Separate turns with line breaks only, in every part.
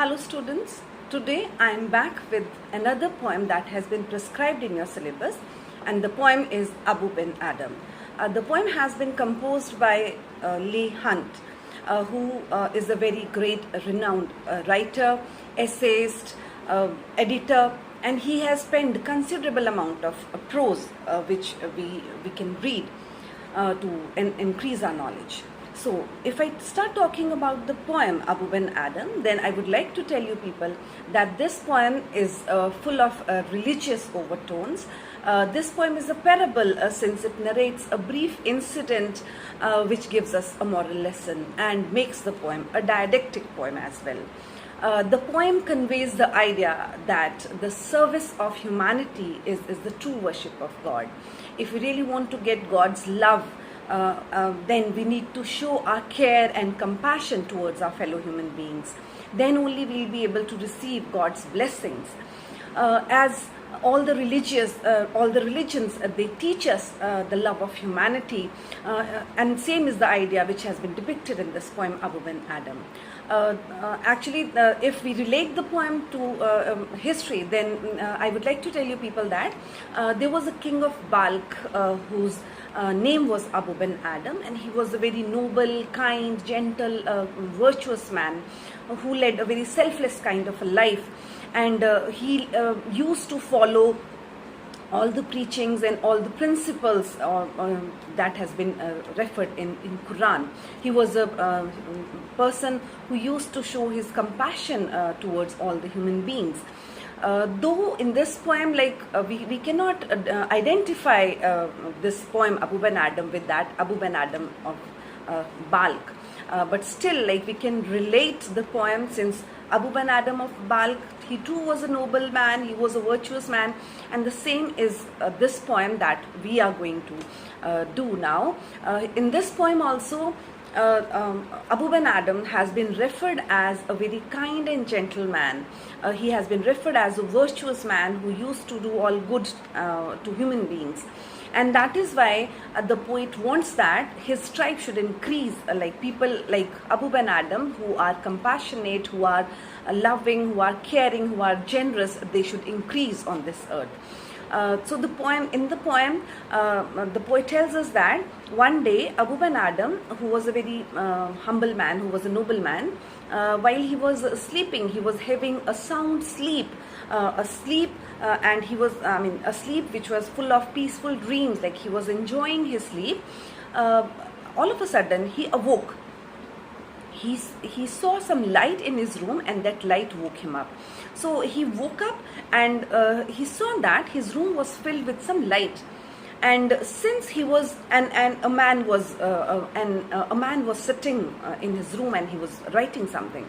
Hello students, today I am back with another poem that has been prescribed in your syllabus, and the poem is Abou bin Adhem. The poem has been composed by Leigh, who is a very great renowned writer, essayist, editor, and he has penned considerable amount of prose which we can read to increase our knowledge. So, if I start talking about the poem Abou bin Adhem, then I would like to tell you people that this poem is full of religious overtones. This poem is a parable since it narrates a brief incident which gives us a moral lesson and makes the poem a didactic poem as well. The poem conveys the idea that the service of humanity is the true worship of God. If we really want to get God's love, then we need to show our care and compassion towards our fellow human beings. Then only we'll be able to receive God's blessings. As all the religions, they teach us the love of humanity, and same is the idea which has been depicted in this poem Abou bin Adhem. Actually, if we relate the poem to history, then I would like to tell you people that there was a king of Balkh whose name was Abou bin Adhem, and he was a very noble, kind, gentle, virtuous man who led a very selfless kind of a life, and he used to follow all the preachings and all the principles that has been referred in Quran. He was a person who used to show his compassion towards all the human beings. Though in this poem, we cannot identify this poem Abou bin Adhem with that Abou bin Adhem of Balkh, but still we can relate the poem, since Abou bin Adhem of Balkh, he too was a noble man, he was a virtuous man, and the same is this poem that we are going to do now. In this poem also, Abou bin Adhem has been referred as a very kind and gentle man. He has been referred as a virtuous man who used to do all good to human beings. And that is why the poet wants that his tribe should increase, like people like Abou bin Adhem, who are compassionate, who are loving, who are caring, who are generous, they should increase on this earth. So in the poem, the poet tells us that one day Abou bin Adhem, who was a very humble man, who was a noble man, while he was sleeping, he was having a sound sleep, and he was, a sleep which was full of peaceful dreams, like he was enjoying his sleep. All of a sudden, he awoke. He saw some light in his room, and that light woke him up. So he woke up, and he saw that his room was filled with some light. And since he was, and a man was sitting in his room, and he was writing something.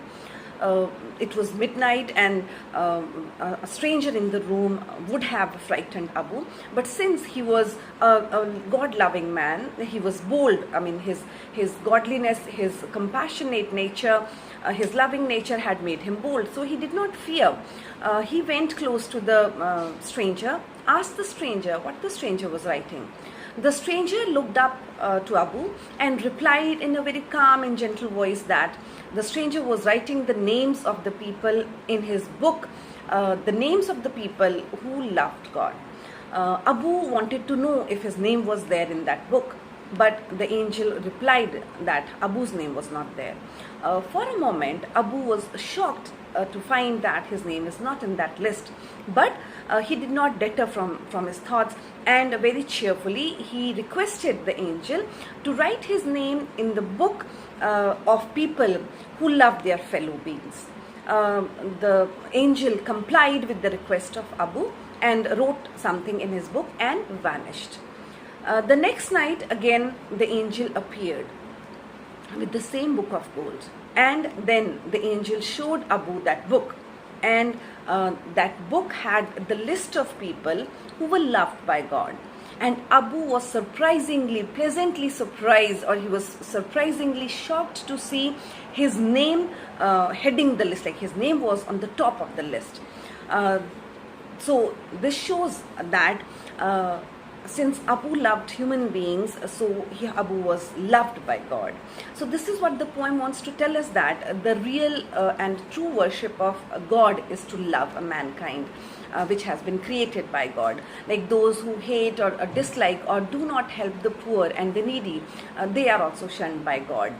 It was midnight, and a stranger in the room would have frightened Abou. But since he was a God-loving man, he was bold. His godliness, his compassionate nature, his loving nature had made him bold. So he did not fear. He went close to the stranger, asked the stranger what the stranger was writing. The stranger looked up to Abou and replied in a very calm and gentle voice that the stranger was writing the names of the people in his book, the names of the people who loved God. Abou wanted to know if his name was there in that book, but the angel replied that Abou's name was not there. For a moment, Abou was shocked to find that his name is not in that list, but he did not deter from his thoughts, and very cheerfully he requested the angel to write his name in the book of people who loved their fellow beings. The angel complied with the request of Abou and wrote something in his book and vanished. The next night again the angel appeared with the same book of gold, and then the angel showed Abou that book, and that book had the list of people who were loved by God. And Abou was pleasantly surprised, or he was surprisingly shocked to see his name heading the list, like his name was on the top of the list. So this shows that since Abou loved human beings, so Abou was loved by God. So this is what the poem wants to tell us, that the real and true worship of God is to love mankind, which has been created by God. Like those who hate or dislike or do not help the poor and the needy, they are also shunned by God.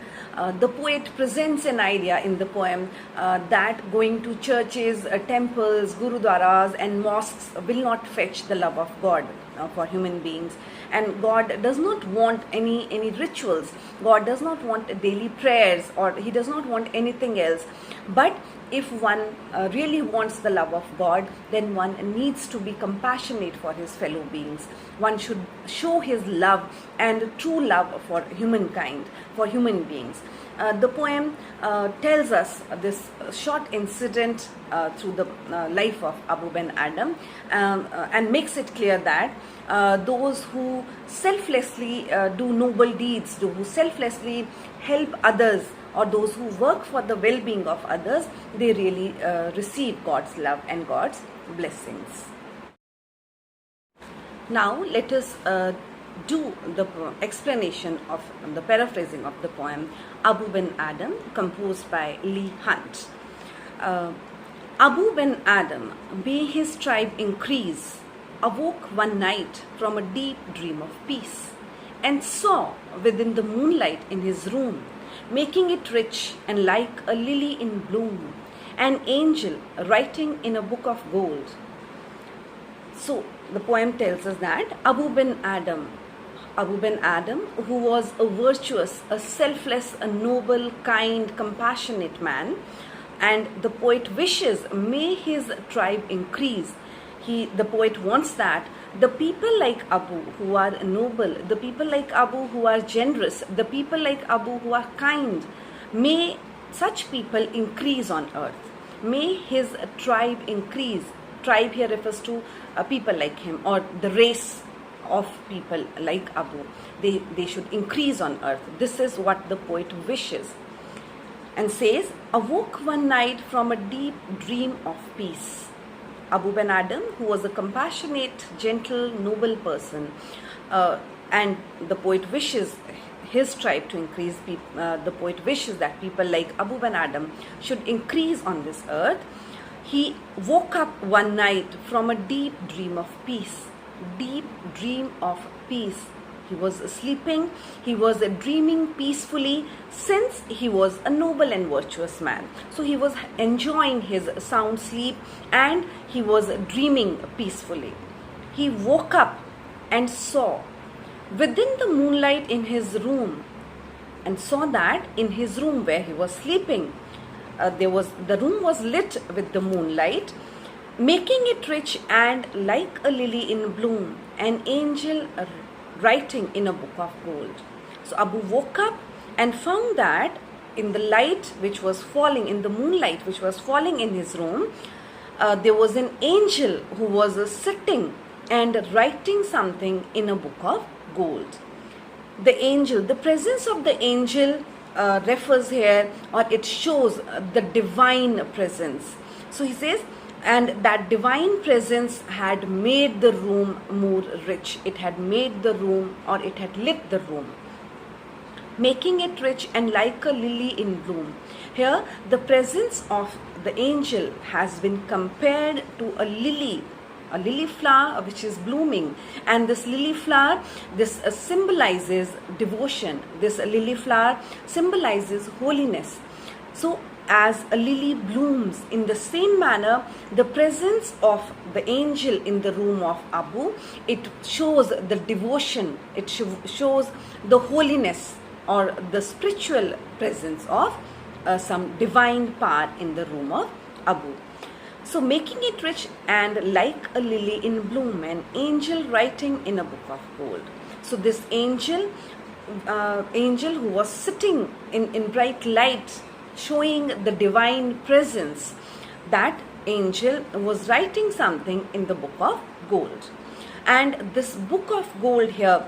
The poet presents an idea in the poem that going to churches, temples, gurudwaras and mosques will not fetch the love of God for human beings. And God does not want any rituals. God does not want daily prayers, or he does not want anything else. But if one really wants the love of God, then one needs to be compassionate for his fellow beings. One should show his love and true love for humankind, for human beings. The poem tells us this short incident through the life of Abou ben Adhem, and makes it clear that those who selflessly do noble deeds, who selflessly help others, or those who work for the well-being of others, they really receive God's love and God's blessings. Now let us do the explanation of the paraphrasing of the poem Abou ben Adhem, composed by Leigh. Abou ben Adhem, may his tribe increase, awoke one night from a deep dream of peace, and saw within the moonlight in his room, making it rich and like a lily in bloom, an angel writing in a book of gold. So the poem tells us that Abou ben Adhem, who was a virtuous, a selfless, a noble, kind, compassionate man, and the poet wishes, may his tribe increase. The poet wants that the people like Abou who are noble, the people like Abou who are generous, the people like Abou who are kind, may such people increase on earth. May his tribe increase. Tribe here refers to people like him, or the race of people like Abou. They should increase on earth. This is what the poet wishes, and says, awoke one night from a deep dream of peace. Abou ben Adhem, who was a compassionate, gentle, noble person, and the poet wishes his tribe to increase. The poet wishes that people like Abou ben Adhem should increase on this earth. He woke up one night from a deep dream of peace. Deep dream of peace. He was sleeping, he was dreaming peacefully, since he was a noble and virtuous man. So he was enjoying his sound sleep and he was dreaming peacefully. He woke up and saw within the moonlight in his room, and saw that in his room where he was sleeping, the room was lit with the moonlight, making it rich and like a lily in bloom, an angel writing in a book of gold. So Abou woke up and found that in the light which was falling, in the moonlight which was falling in his room, there was an angel who was sitting and writing something in a book of gold. The angel, the presence of the angel refers here, or it shows the divine presence. So he says, and that divine presence had made the room more rich. It had made the room, or it had lit the room, making it rich and like a lily in bloom. Here, the presence of the angel has been compared to a lily flower which is blooming. And this lily flower, this symbolizes devotion. This lily flower symbolizes holiness. So as a lily blooms, in the same manner, the presence of the angel in the room of Abou, it shows the devotion, it shows the holiness, or the spiritual presence of some divine power in the room of Abou. So making it rich and like a lily in bloom, an angel writing in a book of gold. So this angel who was sitting in bright light, showing the divine presence, that angel was writing something in the book of gold. And this book of gold here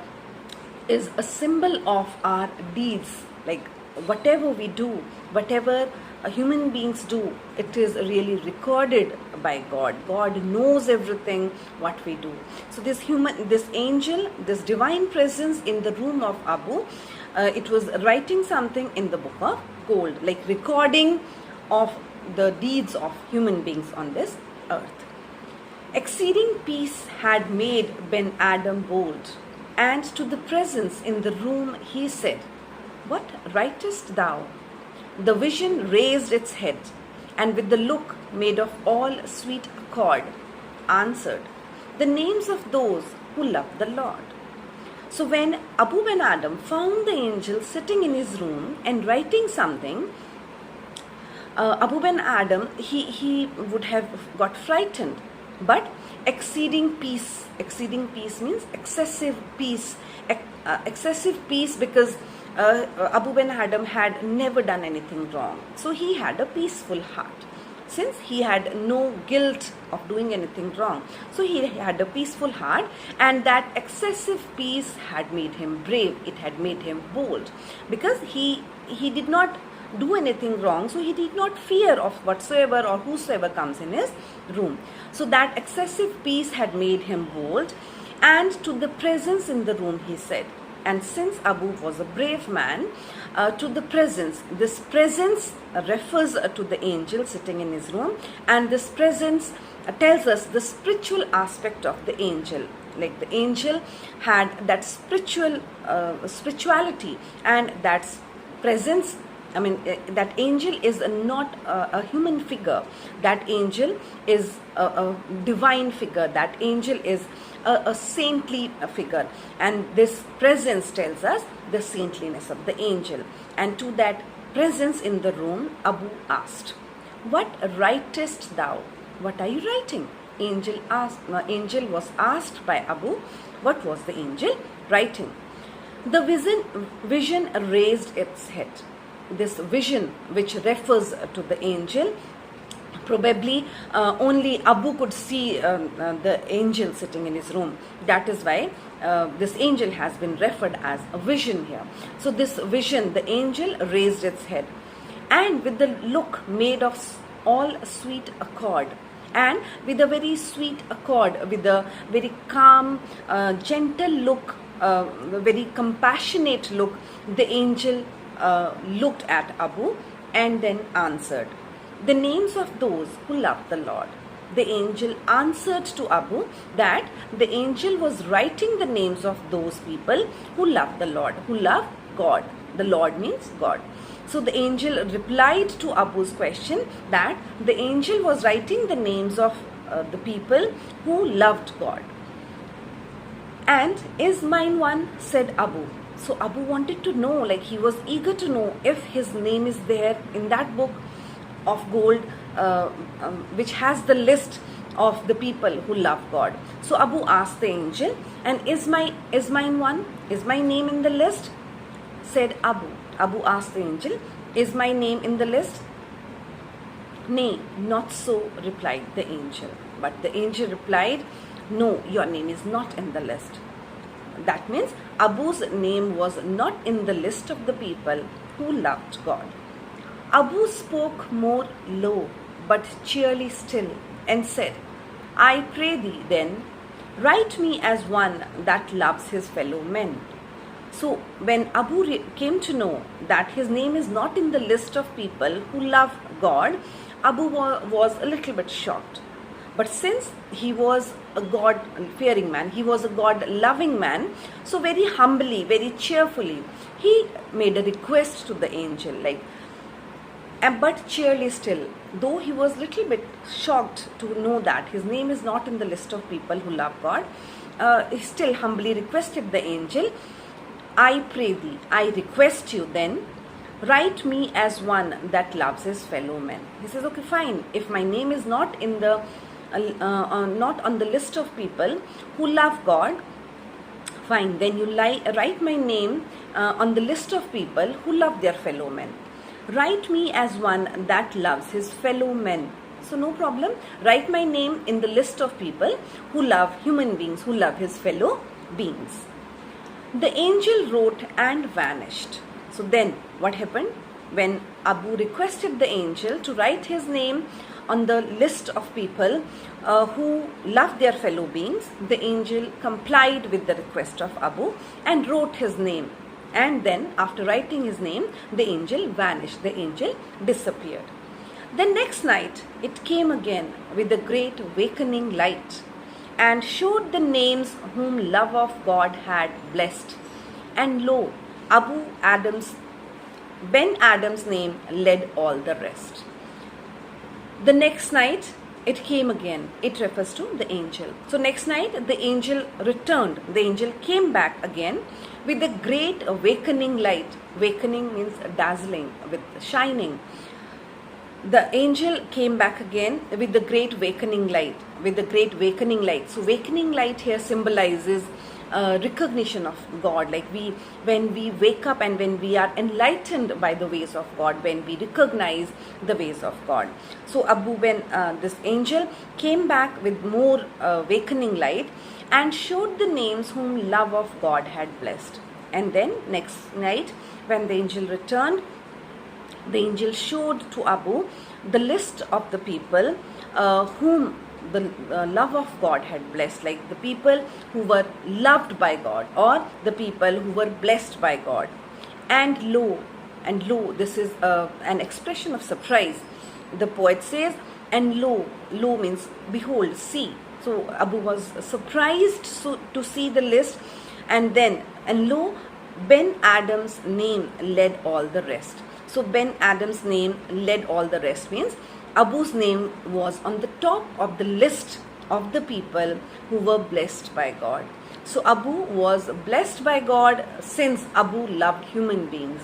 is a symbol of our deeds. Like whatever we do, whatever human beings do, it is really recorded by God. God knows everything what we do. So this angel, this divine presence in the room of Abou, it was writing something in the book of gold, like recording of the deeds of human beings on this earth. Exceeding peace had made Ben Adam bold, and to the presence in the room he said, "What writest thou?" The vision raised its head, and with the look made of all sweet accord, answered, "The names of those who love the Lord." So when Abou ben Adhem found the angel sitting in his room and writing something, Abou ben Adhem, he would have got frightened. But exceeding peace means excessive peace, because Abou ben Adhem had never done anything wrong. So he had a peaceful heart, since he had no guilt of doing anything wrong. So he had a peaceful heart, and that excessive peace had made him brave. It had made him bold, because he did not do anything wrong, so he did not fear of whatsoever or whosoever comes in his room. So that excessive peace had made him bold, and to the presence in the room he said. And since Abou was a brave man, to the presence, this presence refers to the angel sitting in his room, and this presence tells us the spiritual aspect of the angel. Like the angel had that spirituality, and that presence, that angel is not a human figure. That angel is a divine figure. That angel is a saintly figure. And this presence tells us the saintliness of the angel. And to that presence in the room, Abou asked, "What writest thou?" What are you writing? Angel was asked by Abou, what was the angel writing? The vision raised its head. This vision, which refers to the angel, probably only Abou could see the angel sitting in his room. That is why this angel has been referred as a vision here. So this vision, the angel raised its head, and with the look made of all sweet accord, and with a very sweet accord, with a very calm, gentle look, very compassionate look, the angel looked at Abou and then answered, "The names of those who love the Lord." The angel answered to Abou that the angel was writing the names of those people who love the Lord, who love God. The Lord means God. So the angel replied to Abou's question that the angel was writing the names of the people who loved God. "And is mine one?" said Abou. So Abou wanted to know, like he was eager to know if his name is there in that book of gold, which has the list of the people who love God. So Abou asked the angel, "And is mine one? Is my name in the list?" Said Abou. Abou asked the angel, "Is my name in the list?" "Nay, not so," replied the angel. But the angel replied, "No, your name is not in the list." That means Abou's name was not in the list of the people who loved God. Abou spoke more low, but cheerily still, and said, "I pray thee then, write me as one that loves his fellow men." So when Abou came to know that his name is not in the list of people who love God, Abou was a little bit shocked. But since he was a God-fearing man, he was a God-loving man, so very humbly, very cheerfully, he made a request to the angel, but cheerily still, though he was a little bit shocked to know that his name is not in the list of people who love God, he still humbly requested the angel, "I pray thee, I request you then, write me as one that loves his fellow men." He says, "Okay, fine. If my name is not in the not on the list of people who love God, fine. Then you write my name on the list of people who love their fellow men. Write me as one that loves his fellow men." So no problem. Write my name in the list of people who love human beings, who love his fellow beings. The angel wrote and vanished. So then what happened? When Abou requested the angel to write his name on the list of people who love their fellow beings, the angel complied with the request of Abou and wrote his name. And then after writing his name, the angel vanished, the angel disappeared. The next night it came again with a great awakening light and showed the names whom love of God had blessed. And lo, Ben Adhem's name led all the rest. The next night it came again. It refers to the angel. So next night the angel returned. The angel came back again with a great awakening light. Awakening means dazzling, with shining. The angel came back again with the great awakening light. So awakening light here symbolizes recognition of God. Like when we wake up and when we are enlightened by the ways of God, when we recognize the ways of God. So Abou, when this angel came back with more awakening light and showed the names whom love of God had blessed. And then next night when the angel returned, the angel showed to Abou the list of the people whom the love of God had blessed, like the people who were loved by God or the people who were blessed by God. And lo, this is an expression of surprise. The poet says, and lo means behold, see. So Abou was surprised to see the list, and lo, Ben Adhem's name led all the rest. So Ben Adhem's name led all the rest means Abou's name was on the top of the list of the people who were blessed by God. So Abou was blessed by God since Abou loved human beings.